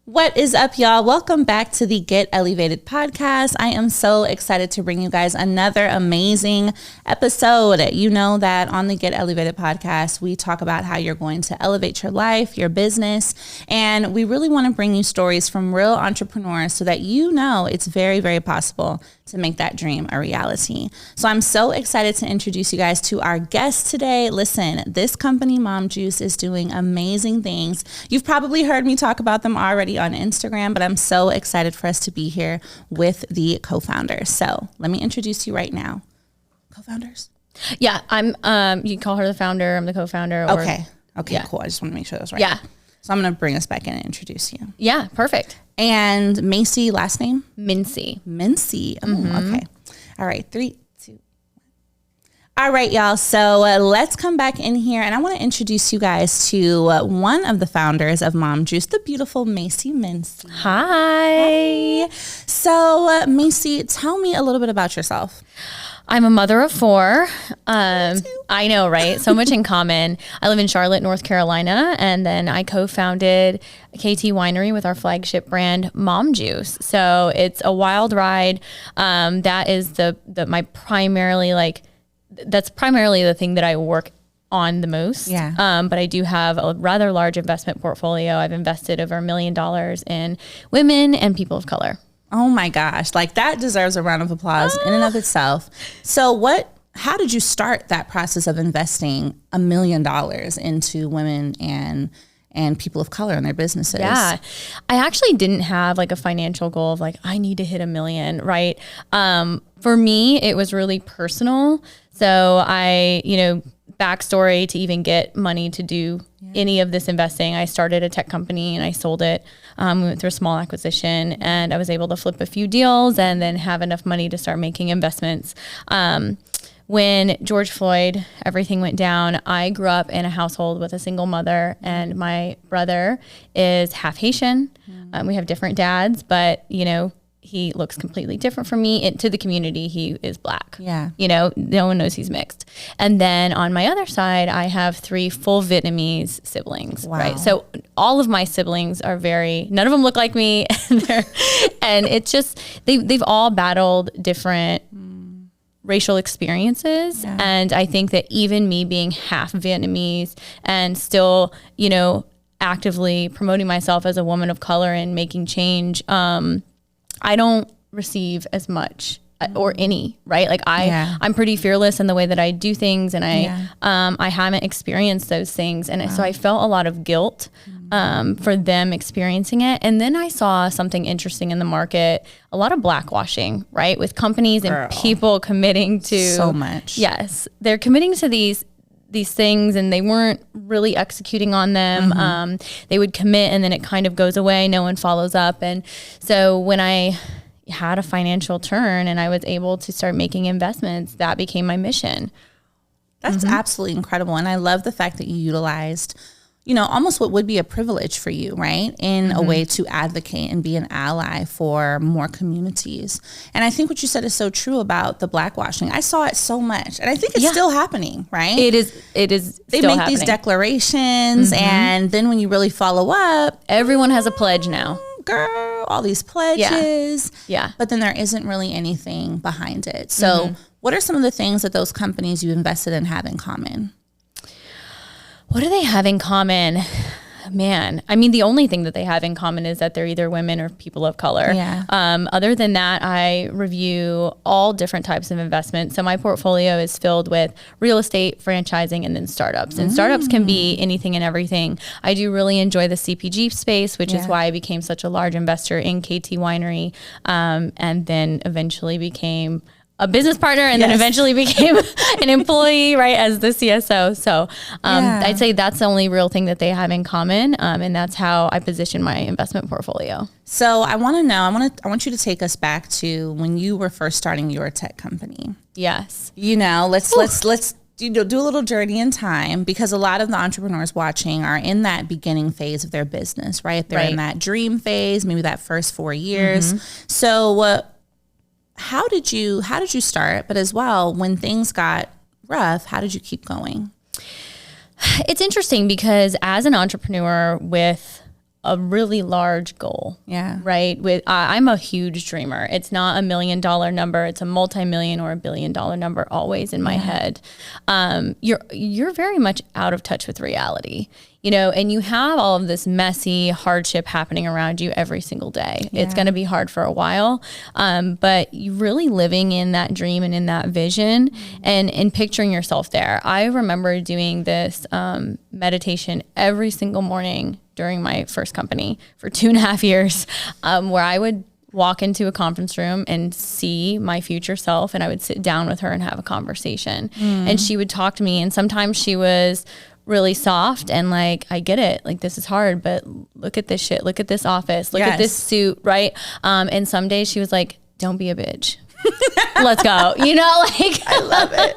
What is up, y'all? Welcome back to the Get Elevated podcast. I am so excited to bring you guys another amazing episode. You know that on the Get Elevated podcast, we talk about how you're going to elevate your life, your business, and we really want to bring you stories from real entrepreneurs so that you know it's very, very possible to make that dream a reality. So I'm so excited to introduce you guys to our guest today. Listen, this company, Mom Juice, is doing amazing things. You've probably heard me talk about them already on Instagram, but I'm so excited for us to be here with the co-founders. So let me introduce you right now. Co-founders? Yeah, I'm, you can call her the founder, I'm the co-founder. Okay, yeah. Cool. I just want to make sure that's right. Yeah. So I'm going to bring us back in and introduce you. Yeah, perfect. And Macy, last name? Mincy. Okay. All right, 3, 2, 1. All right, y'all. So let's come back in here, and I want to introduce you guys to one of the founders of Mom Juice, the beautiful Macy Mincy. Hi. So Macy, tell me a little bit about yourself. I'm a mother of 4. I know, right? So much in common. I live in Charlotte, North Carolina, and then I co-founded KT Winery with our flagship brand, Mom Juice. So it's a wild ride. That is my primarily that's primarily the thing that I work on the most. Yeah. But I do have a rather large investment portfolio. I've invested over $1 million in women and people of color. Oh my gosh, like that deserves a round of applause in and of itself. So how did you start that process of investing $1 million into women and people of color in their businesses? Yeah, I actually didn't have like a financial goal of like, I need to hit $1 million, right? For me, it was really personal. So backstory to even get money to do any of this investing. I started a tech company and I sold it. We went through a small acquisition and I was able to flip a few deals and then have enough money to start making investments. When George Floyd, everything went down, I grew up in a household with a single mother and my brother is half Haitian. We have different dads, but he looks completely different from me. To the community, he is black. Yeah. No one knows he's mixed. And then on my other side, I have 3 full Vietnamese siblings. Wow. Right. So all of my siblings are none of them look like me. And it's just, they've all battled different racial experiences. Yeah. And I think that even me being half Vietnamese and still, actively promoting myself as a woman of color and making change, I don't receive as much or any, right? Like I'm pretty fearless in the way that I do things and I haven't experienced those things. And so I felt a lot of guilt for them experiencing it. And then I saw something interesting in the market, a lot of blackwashing, right? With companies and people committing to so much. Yes. They're committing to these things and they weren't really executing on them. They would commit and then it kind of goes away. No one follows up. And so when I had a financial turn and I was able to start making investments, that became my mission. That's absolutely incredible. And I love the fact that you utilized, almost what would be a privilege for you, right? In a way to advocate and be an ally for more communities. And I think what you said is so true about the blackwashing. I saw it so much. And I think it's still happening, right? It is. They make these declarations and then when you really follow up, everyone has a pledge now. Girl, all these pledges. Yeah. But then there isn't really anything behind it. So what are some of the things that those companies you invested in have in common? What do they have in common? Man, I mean, the only thing that they have in common is that they're either women or people of color. Yeah. Other than that, I review all different types of investments. So my portfolio is filled with real estate, franchising, and then startups. And startups can be anything and everything. I do really enjoy the CPG space, which is why I became such a large investor in KT Winery, and then eventually became a business partner and then eventually became an employee, right, as the CSO. So I'd say that's the only real thing that they have in common. And that's how I position my investment portfolio. So I want to know, I want you to take us back to when you were first starting your tech company. Yes. Let's do a little journey in time, because a lot of the entrepreneurs watching are in that beginning phase of their business, right? They're in that dream phase, maybe that first 4 years. So how did you start? But as well, when things got rough, how did you keep going? It's interesting because as an entrepreneur with a really large goal. Yeah. Right. With I'm a huge dreamer. It's not $1 million number. It's a multi-million or $1 billion number always in my head. You're very much out of touch with reality, you know, and you have all of this messy hardship happening around you every single day. Yeah. It's going to be hard for a while. But you really living in that dream and in that vision and picturing yourself there. I remember doing this meditation every single morning during my first company for 2.5 years, where I would walk into a conference room and see my future self, and I would sit down with her and have a conversation. And she would talk to me, and sometimes she was really soft and like, I get it, like this is hard, but look at this shit, look at this office, look at this suit, right? And some days she was like, don't be a bitch. Let's go. You know, like I love it.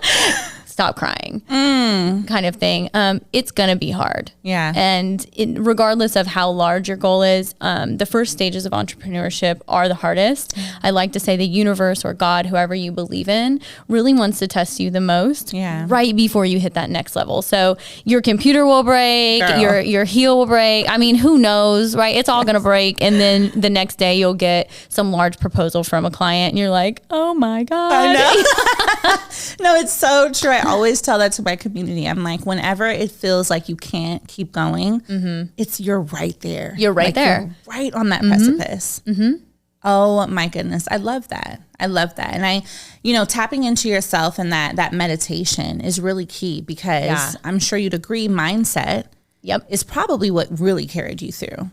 Stop crying kind of thing. It's going to be hard. Yeah. And regardless of how large your goal is, the first stages of entrepreneurship are the hardest. I like to say the universe or God, whoever you believe in, really wants to test you the most right before you hit that next level. So your computer will break, your heel will break. I mean, who knows, right? It's all going to break. And then the next day you'll get some large proposal from a client and you're like, oh my God. I know. No, it's so true. I always tell that to my community. I'm like, whenever it feels like you can't keep going, you're right there. You're right there. You're right on that precipice. Oh my goodness. I love that. I love that. And tapping into yourself and that meditation is really key because I'm sure you'd agree mindset is probably what really carried you through.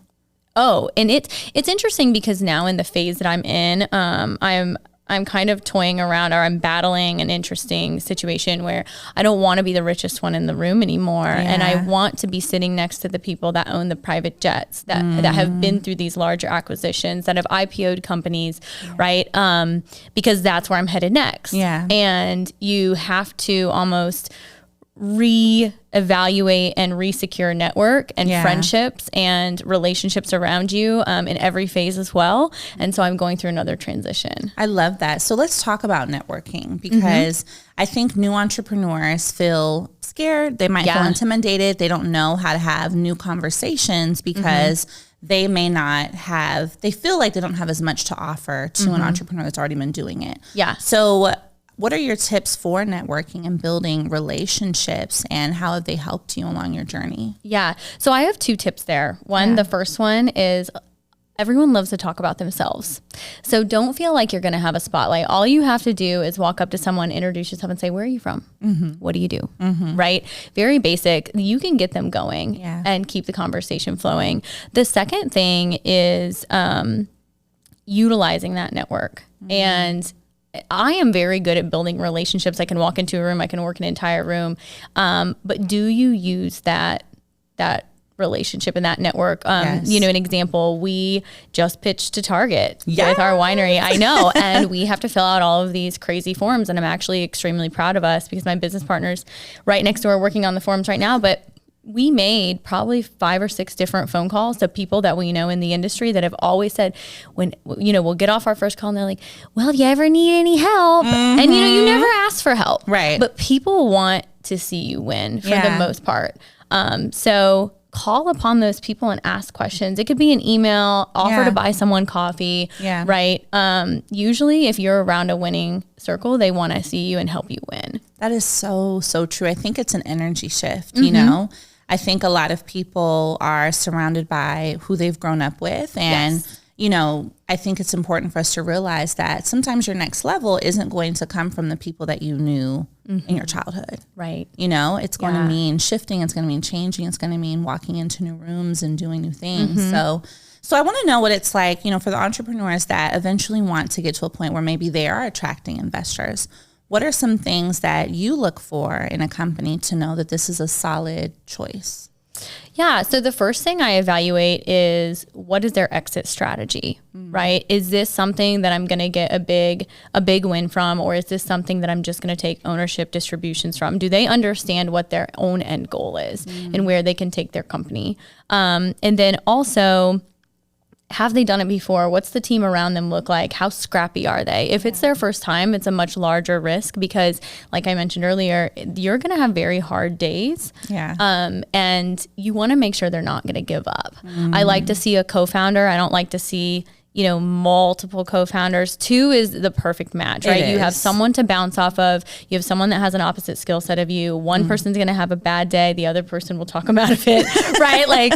Oh, and it's interesting because now in the phase that I'm in, I'm kind of toying around, or I'm battling an interesting situation where I don't want to be the richest one in the room anymore. And I want to be sitting next to the people that own the private jets, that have been through these larger acquisitions, that have IPO'd companies, right? Because that's where I'm headed next. Yeah. And you have to almost reevaluate and resecure network and friendships and relationships around you in every phase as well. And so I'm going through another transition. I love that. So let's talk about networking because I think new entrepreneurs feel scared. They might feel intimidated. They don't know how to have new conversations because they may not have, they feel like they don't have as much to offer to an entrepreneur that's already been doing it. Yeah. So what are your tips for networking and building relationships, and how have they helped you along your journey? Yeah. So I have 2 tips there. One, the first one is everyone loves to talk about themselves. So don't feel like you're going to have a spotlight. All you have to do is walk up to someone, introduce yourself and say, where are you from? What do you do? Right? Very basic. You can get them going and keep the conversation flowing. The second thing is utilizing that network. And I am very good at building relationships. I can walk into a room, I can work an entire room. But do you use that relationship and that network? An example, we just pitched to Target with our winery. I know. And we have to fill out all of these crazy forms. And I'm actually extremely proud of us because my business partner's right next door working on the forms right now. But we made probably 5 or 6 different phone calls to people that we know in the industry that have always said, when, we'll get off our first call and they're like, well, if you ever need any help, and you never ask for help. Right. But people want to see you win for the most part. So call upon those people and ask questions. It could be an email, offer to buy someone coffee, right? Usually if you're around a winning circle, they want to see you and help you win. That is so, so true. I think it's an energy shift, you know? I think a lot of people are surrounded by who they've grown up with. And, I think it's important for us to realize that sometimes your next level isn't going to come from the people that you knew in your childhood. Right. It's going to mean shifting. It's going to mean changing. It's going to mean walking into new rooms and doing new things. So I want to know what it's like, for the entrepreneurs that eventually want to get to a point where maybe they are attracting investors. What are some things that you look for in a company to know that this is a solid choice? Yeah. So the first thing I evaluate is, what is their exit strategy, right? Is this something that I'm going to get a big win from, or is this something that I'm just going to take ownership distributions from? Do they understand what their own end goal is and where they can take their company? And then also, have they done it before? What's the team around them look like? How scrappy are they? If it's their first time, it's a much larger risk because, like I mentioned earlier, you're going to have very hard days. Yeah. And you want to make sure they're not going to give up. I like to see a co-founder. I don't like to see, multiple co-founders. 2 is the perfect match, right? You have someone to bounce off of. You have someone that has an opposite skill set of you. One person's going to have a bad day. The other person will talk them out of it, right? Like,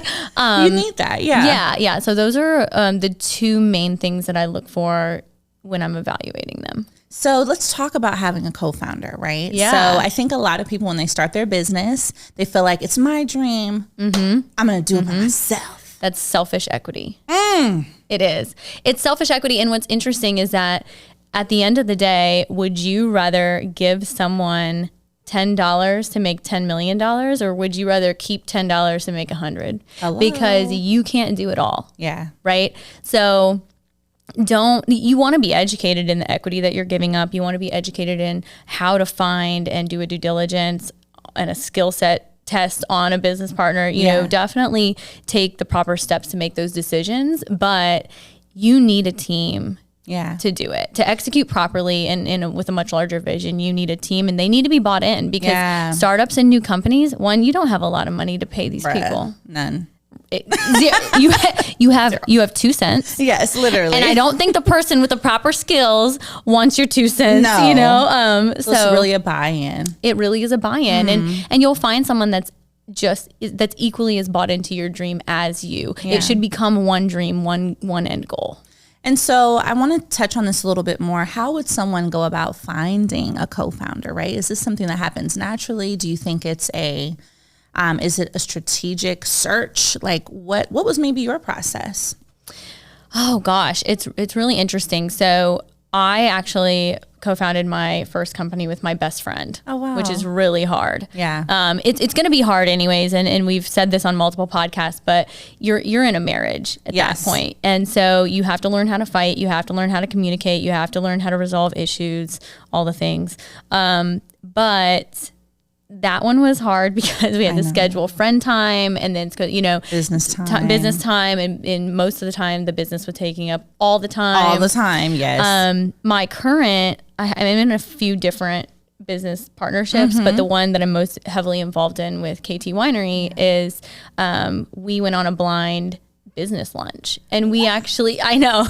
you need that. Yeah. Yeah. So those are the 2 main things that I look for when I'm evaluating them. So let's talk about having a co-founder, right? Yeah. So I think a lot of people, when they start their business, they feel like it's my dream. I'm going to do it by myself. That's selfish equity. It is. It's selfish equity. And what's interesting is that at the end of the day, would you rather give someone $10 to make $10 million, or would you rather keep $10 to make 100? Hello? Because you can't do it all. Yeah. Right? So you want to be educated in the equity that you're giving up. You want to be educated in how to find and do a due diligence and a skill set test on a business partner. You know, definitely take the proper steps to make those decisions, but you need a team to do it, to execute properly and with a much larger vision. You need a team, and they need to be bought in, because startups and new companies, one, you don't have a lot of money to pay these people. None. You have 2 cents. Yes, literally. And I don't think the person with the proper skills wants your 2 cents. No. So it's really a buy-in. It really is a buy-in, and you'll find someone that's equally as bought into your dream as you. It should become one dream, one end goal. And so I want to touch on this a little bit more. How would someone go about finding a co-founder, right? Is this something that happens naturally? Do you think it's is it a strategic search? Like what was maybe your process? Oh gosh, it's really interesting. So I actually co-founded my first company with my best friend. Oh, wow. Which is really hard. Yeah. It's going to be hard anyways. And we've said this on multiple podcasts, but you're in a marriage at that point. And so you have to learn how to fight. You have to learn how to communicate. You have to learn how to resolve issues, all the things. But that one was hard because we had to schedule friend time and then, business time. And most of the time the business was taking up all the time. Yes. My current, I'm in a few different business partnerships, but the one that I'm most heavily involved in with KT Winery is we went on a blind business lunch, and we actually, I know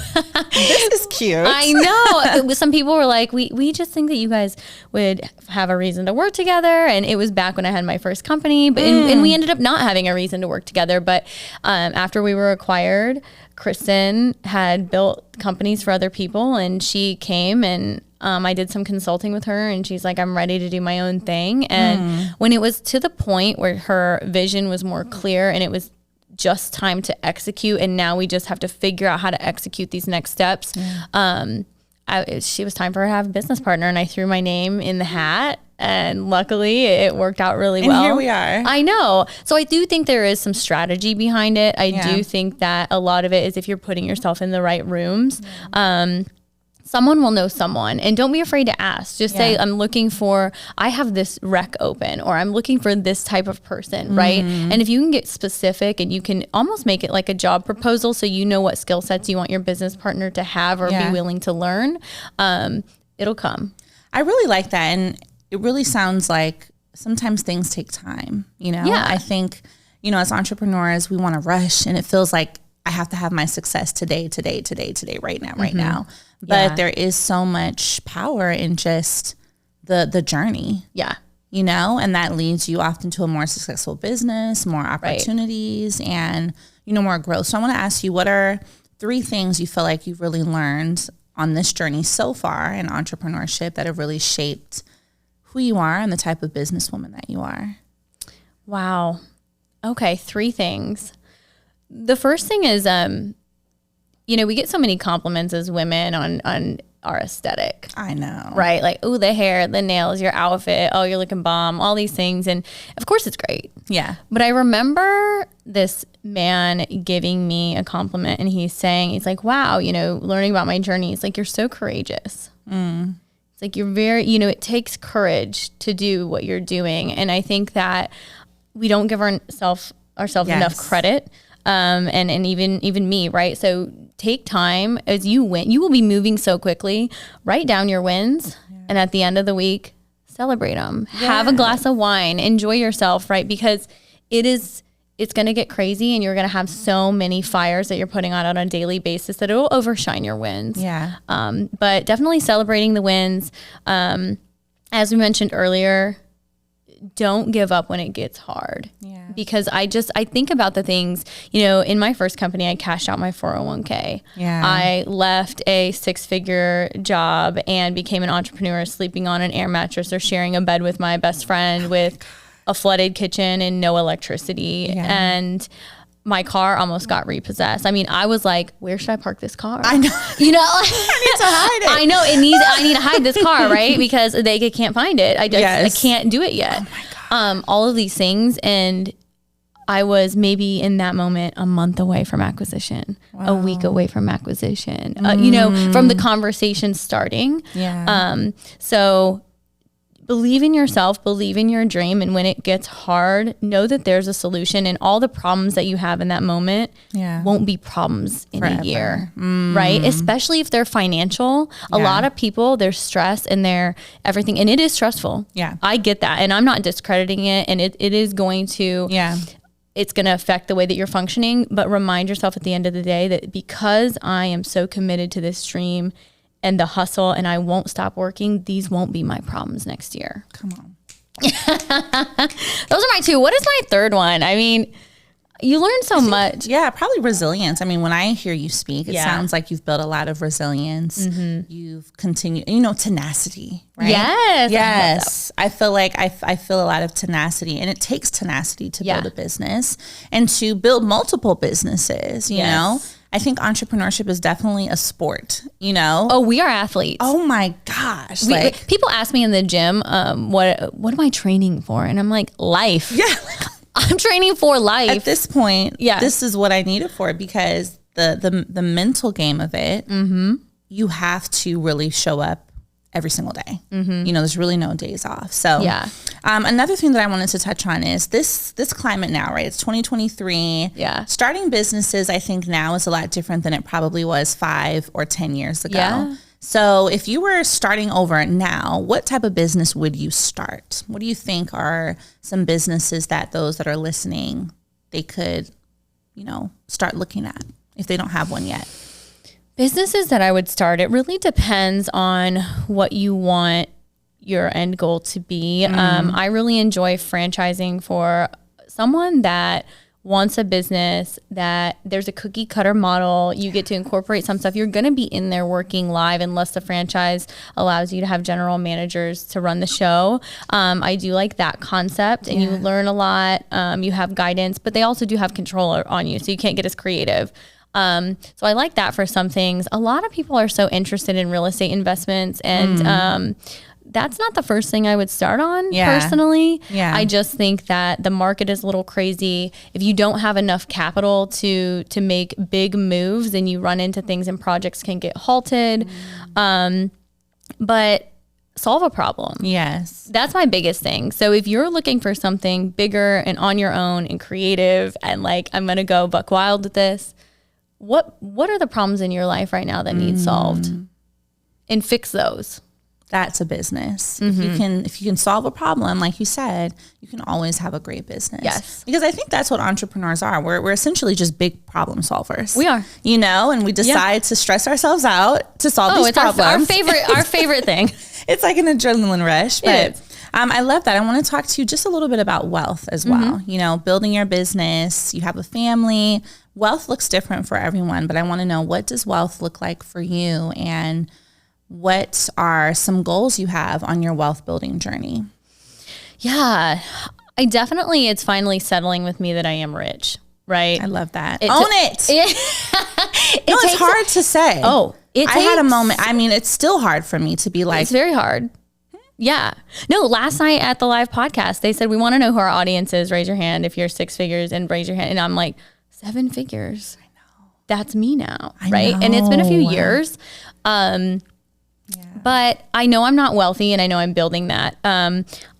this is cute. I know some people were like, we just think that you guys would have a reason to work together, and it was back when I had my first company, but and we ended up not having a reason to work together. But after we were acquired, Kristen had built companies for other people, and she came and I did some consulting with her, and she's like, I'm ready to do my own thing. And when it was to the point where her vision was more clear and it was just time to execute, and now we just have to figure out how to execute these next steps. She was time for her to have a business partner, and I threw my name in the hat, and luckily it worked out really well. And here we are. I know. So I do think there is some strategy behind it. I do think that a lot of it is if you're putting yourself in the right rooms. Someone will know someone, and don't be afraid to ask. Just say, I have this rec open, or I'm looking for this type of person, right? And if you can get specific, and you can almost make it like a job proposal, so you know what skill sets you want your business partner to have or be willing to learn, it'll come. I really like that. And it really sounds like sometimes things take time, I think, as entrepreneurs, we want to rush, and it feels like I have to have my success today, right now. But there is so much power in just the journey. Yeah. And that leads you often to a more successful business, more opportunities, and, more growth. So I want to ask you, what are 3 things you feel like you've really learned on this journey so far in entrepreneurship that have really shaped who you are and the type of businesswoman that you are? Wow. Okay. 3 things. The first thing is, we get so many compliments as women on our aesthetic. I know. Right? Like, oh, the hair, the nails, your outfit, oh, you're looking bomb, all these things. And of course it's great. Yeah. But I remember this man giving me a compliment, and he's like, wow, learning about my journey. It's like, you're so courageous. It's like, you're very, it takes courage to do what you're doing. And I think that we don't give ourselves enough credit. and even me, right? So take time as you win. You will be moving so quickly. Write down your wins, and at the end of the week, celebrate them. Yeah. Have a glass of wine. Enjoy yourself, right? Because it's going to get crazy, and you're going to have so many fires that you're putting on a daily basis that it will overshine your wins. Yeah. But definitely celebrating the wins. As we mentioned earlier, don't give up when it gets hard. Yeah. Because I think about the things, in my first company, I cashed out my 401k. Yeah. I left a 6-figure job and became an entrepreneur, sleeping on an air mattress or sharing a bed with my best friend with a flooded kitchen and no electricity. Yeah. And my car almost got repossessed. I mean, I was like, where should I park this car? I know. I need to hide it. I know I need to hide this car, right? Because they can't find it. I can't do it yet. Oh my God. All of these things. And I was maybe in that moment a month away from acquisition, a week away from acquisition, from the conversation starting. Yeah. So believe in yourself, believe in your dream. And when it gets hard, know that there's a solution, and all the problems that you have in that moment won't be problems in a year, right? Especially if they're financial. A lot of people, they're stressed and they're everything, and it is stressful. Yeah. I get that. And I'm not discrediting it. And it is going to, it's going to affect the way that you're functioning, but remind yourself at the end of the day that because I am so committed to this dream and the hustle, and I won't stop working, these won't be my problems next year. Come on. Those are my 2. What is my 3rd one? I mean, you learn so much. Yeah, probably resilience. I mean, when I hear you speak, it sounds like you've built a lot of resilience. Mm-hmm. You've continued, tenacity, right? Yes. I feel like I feel a lot of tenacity, and it takes tenacity to build a business and to build multiple businesses, you know? I think entrepreneurship is definitely a sport, Oh, we are athletes. Oh my gosh. People ask me in the gym, what am I training for? And I'm like, life. Yeah. I'm training for life. At this point, this is what I need it for, because the mental game of it, you have to really show up every single day. Mm-hmm. There's really no days off. So another thing that I wanted to touch on is this climate now, right? It's 2023. Yeah. Starting businesses, I think now is a lot different than it probably was 5 or 10 years ago. Yeah. So if you were starting over now, what type of business would you start? What do you think are some businesses that those that are listening, they could, start looking at if they don't have one yet? Businesses that I would start, it really depends on what you want your end goal to be. I really enjoy franchising for someone that wants a business that there's a cookie cutter model. You get to incorporate some stuff. You're going to be in there working live unless the franchise allows you to have general managers to run the show. I do like that concept, and you learn a lot. You have guidance, but they also do have control on you, so you can't get as creative. So I like that for some things. A lot of people are so interested in real estate investments, and that's not the first thing I would start on personally. Yeah. I just think that the market is a little crazy. If you don't have enough capital to make big moves, then you run into things and projects can get halted. But solve a problem. Yes. That's my biggest thing. So if you're looking for something bigger and on your own and creative and like, I'm going to go buck wild with this, what are the problems in your life right now that need solved? And fix those. That's a business. Mm-hmm. If you can solve a problem, like you said, you can always have a great business. Yes. Because I think that's what entrepreneurs are. We're essentially just big problem solvers. We are. And we decide to stress ourselves out to solve these problems. Our favorite thing. It's like an adrenaline rush. But I love that. I want to talk to you just a little bit about wealth as well. Building your business, you have a family. Wealth looks different for everyone, but I want to know, what does wealth look like for you, and what are some goals you have on your wealth building journey? Yeah, it's finally settling with me that I am rich, right? I love that. Own it. It's hard to say. I had a moment. I mean, it's still hard for me to be like. It's very hard. Yeah. No, last night at the live podcast, they said, we want to know who our audience is. Raise your hand if you're 6 figures, and raise your hand. And I'm like, 7 figures. I know. That's me now. Right. And it's been a few years. But I know I'm not wealthy, and I know I'm building that.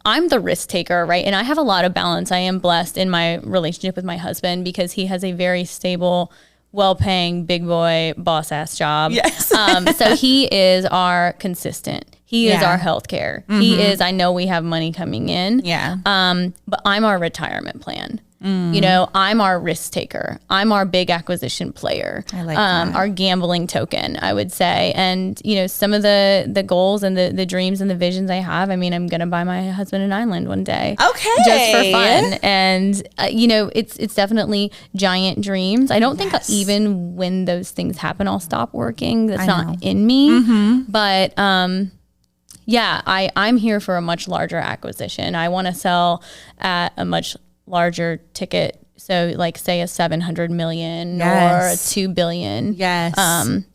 I'm the risk taker, right? And I have a lot of balance. I am blessed in my relationship with my husband because he has a very stable, well-paying, big boy, boss-ass job. Yes. So he is our consistent. He is our healthcare. He is, I know we have money coming in. Yeah. But I'm our retirement plan. You know, I'm our risk taker. I'm our big acquisition player. I like that. Our gambling token, I would say. And, you know, some of the goals and the dreams and the visions I have, I mean, I'm going to buy my husband an island one day. Okay. Just for fun. And, you know, it's definitely giant dreams. I don't think even when those things happen, I'll stop working. That's not in me. But, yeah, I'm here for a much larger acquisition. I want to sell at a much larger ticket. So like say a 700 million or a 2 billion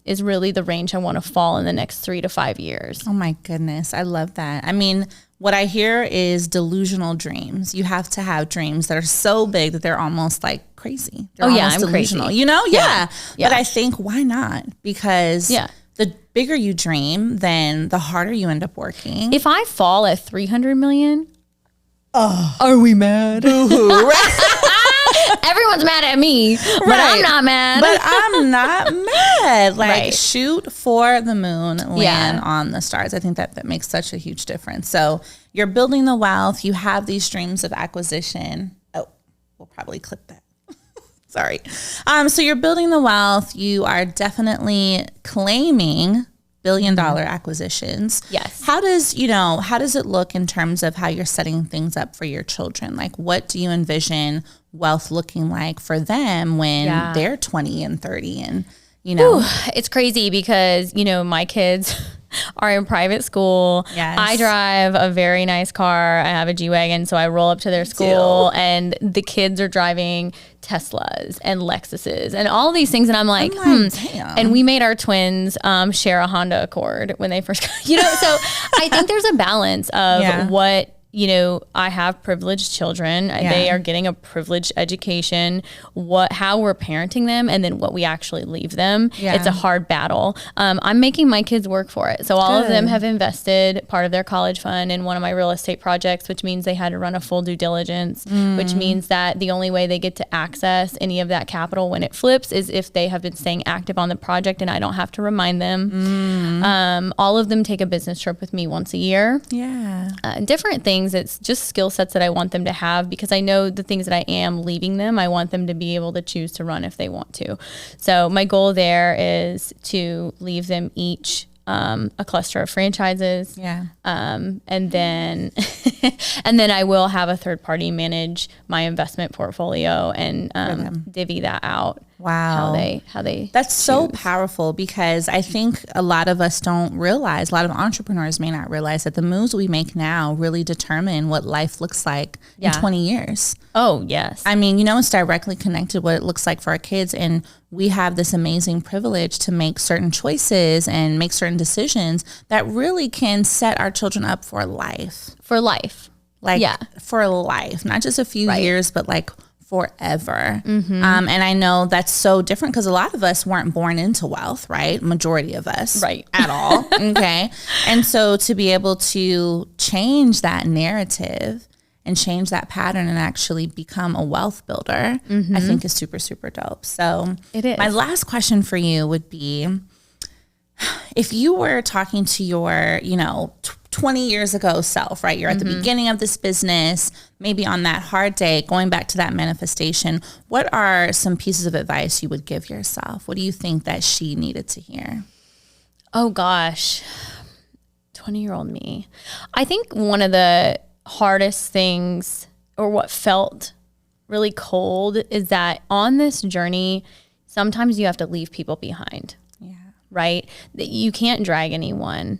is really the range I want to fall in the next 3 to 5 years. Oh my goodness. I love that. I mean, what I hear is delusional dreams. You have to have dreams that are so big that they're almost like crazy. They're almost delusional, crazy. You know? Yeah. But I think why not? Because the bigger you dream, then the harder you end up working. If I fall at 300 million, are we mad? Everyone's mad at me, but I'm not mad. But I'm not mad. Like shoot for the moon, land on the stars. I think that makes such a huge difference. So you're building the wealth. You have these dreams of acquisition. Oh, we'll probably clip that. Sorry. So you're building the wealth. You are definitely claiming billion-dollar acquisitions. Yes. How does it look in terms of how you're setting things up for your children? Like, what do you envision wealth looking like for them when they're 20 and 30 and, you know? Ooh, it's crazy because, you know, my kids are in private school. Yes. I drive a very nice car. I have a G-Wagon, so I roll up to their school and the kids are driving Teslas and Lexuses and all these things. And I'm like, damn. And we made our twins share a Honda Accord when they first got, you know, so I think there's a balance of what, you know, I have privileged children. They are getting a privileged education, how we're parenting them, and then what we actually leave them. It's a hard battle. I'm making my kids work for it. So all of them have invested part of their college fund in one of my real estate projects, which means they had to run a full due diligence, which means that the only way they get to access any of that capital when it flips is if they have been staying active on the project and I don't have to remind them. All of them take a business trip with me once a year. Different things. It's just skill sets that I want them to have because I know the things that I am leaving them, I want them to be able to choose to run if they want to. So my goal there is to leave them each a cluster of franchises. And then and then I will have a third party manage my investment portfolio and divvy that out. Wow. How they That's so powerful because I think a lot of us don't realize, a lot of entrepreneurs may not realize that the moves we make now really determine what life looks like in 20 years. Oh, yes. I mean, you know, it's directly connected what it looks like for our kids. And we have this amazing privilege to make certain choices and make certain decisions that really can set our children up for life. For life. Like for life, not just a few years, but like forever. And I know that's so different because a lot of us weren't born into wealth, right? Majority of us. At all. Okay. And so to be able to change that narrative and change that pattern and actually become a wealth builder, I think is super, super dope. So it is. My last question for you would be, if you were talking to your, 20 years ago self, right? You're at the beginning of this business, maybe on that hard day, going back to that manifestation. What are some pieces of advice you would give yourself? What do you think that she needed to hear? Oh gosh, 20-year-old me. I think one of the hardest things, or what felt really cold, is that on this journey, sometimes you have to leave people behind. Right? You can't drag anyone.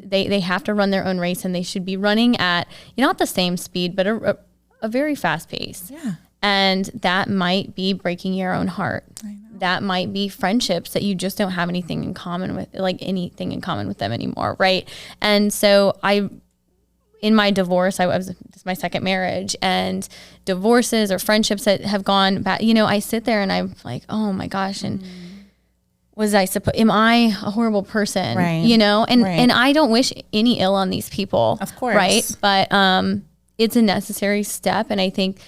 They have to run their own race, and they should be running at, not the same speed, but a very fast pace. And that might be breaking your own heart. That might be friendships that you just don't have anything in common with them anymore. Right. And so in my divorce, this is my second marriage, and divorces or friendships that have gone bad, I sit there and I'm like, oh my gosh. And am I a horrible person? Right. And I don't wish any ill on these people. Of course. Right. But, it's a necessary step. And I think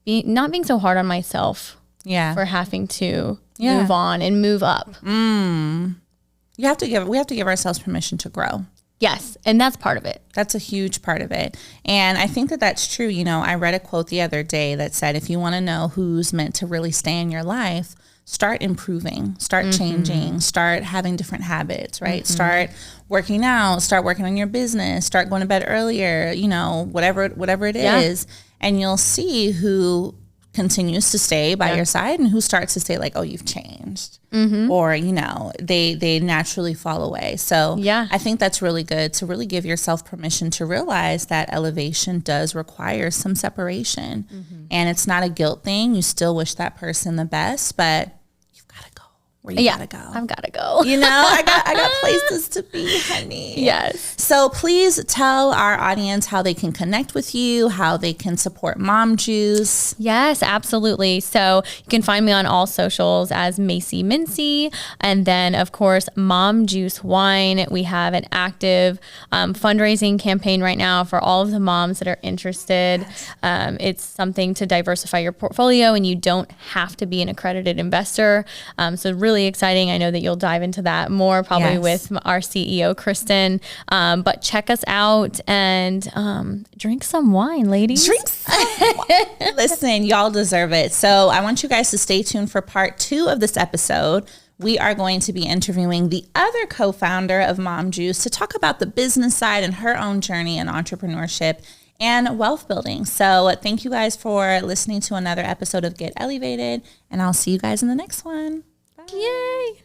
not being so hard on myself for having to move on and move up. We have to give ourselves permission to grow. Yes. And that's part of it. That's a huge part of it. And I think that that's true. You know, I read a quote the other day that said, if you want to know who's meant to really stay in your life, start improving, start changing, start having different habits, right? Start working out, start working on your business, start going to bed earlier, you know, whatever it is. And you'll see who continues to stay by your side and who starts to say like, oh, you've changed. Or, you know, they naturally fall away. So I think that's really good to really give yourself permission to realize that elevation does require some separation. And it's not a guilt thing. You still wish that person the best, but you've got to go where you gotta go. I've got to go. You know, I got places to be, honey. Yes. So please tell our audience how they can connect with you, how they can support Mom Juice. Yes, absolutely. So you can find me on all socials as Macy Mincy. And then, of course, Mom Juice Wine. We have an active fundraising campaign right now for all of the moms that are interested. It's something to diversify your portfolio, and you don't have to be an accredited investor. So really exciting. I know that you'll dive into that more probably with our CEO, Kristen. But check us out and drink some wine, ladies. Drink some wine. Listen, y'all deserve it. So I want you guys to stay tuned for part 2 of this episode. We are going to be interviewing the other co-founder of Mom Juice to talk about the business side and her own journey in entrepreneurship and wealth building. So thank you guys for listening to another episode of Get Elevated, and I'll see you guys in the next one. Bye. Yay.